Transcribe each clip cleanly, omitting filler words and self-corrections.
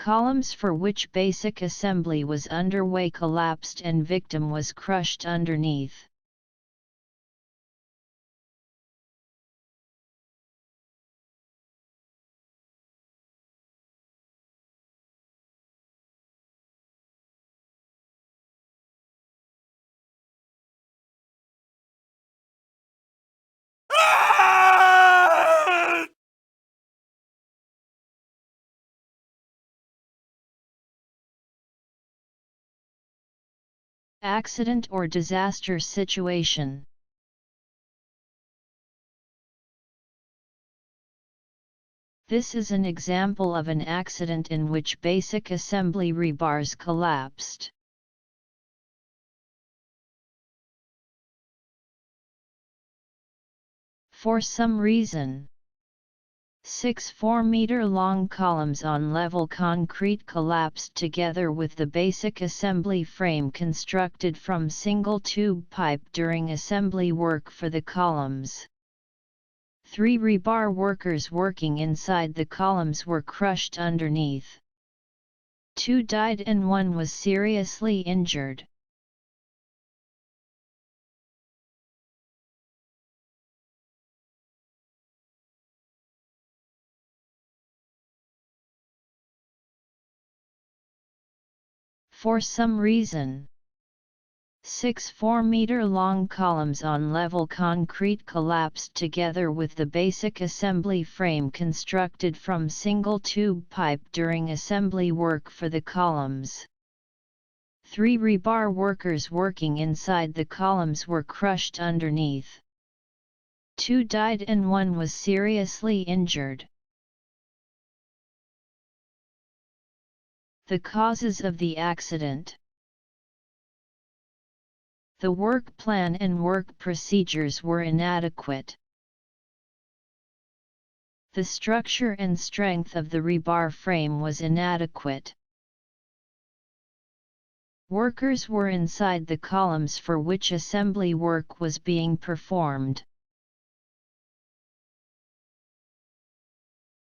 columns for which basic assembly was underway collapsed and victim was crushed underneath. Accident or disaster situation. This is an example of an accident in which basic assembly rebars collapsed. For some reason, 6 4-meter-long columns on level concrete collapsed together with the basic assembly frame constructed from single tube pipe during assembly work for the columns. 3 rebar workers working inside the columns were crushed underneath. 2 died and 1 was seriously injured. For some reason, 6 4-meter-long columns on level concrete collapsed together with the basic assembly frame constructed from single tube pipe during assembly work for the columns. 3 rebar workers working inside the columns were crushed underneath. 2 died and 1 was seriously injured. The causes of the accident. The work plan and work procedures were inadequate. The structure and strength of the rebar frame was inadequate. Workers were inside the columns for which assembly work was being performed.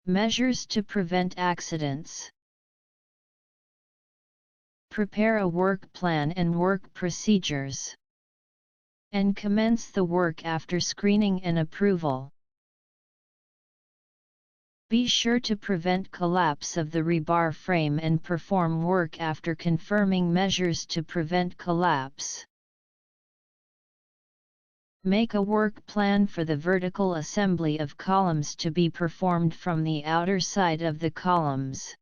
Measures to prevent accidents. Prepare a work plan and work procedures. And commence the work after screening and approval. Be sure to prevent collapse of the rebar frame and perform work after confirming measures to prevent collapse. Make a work plan for the vertical assembly of columns to be performed from the outer side of the columns.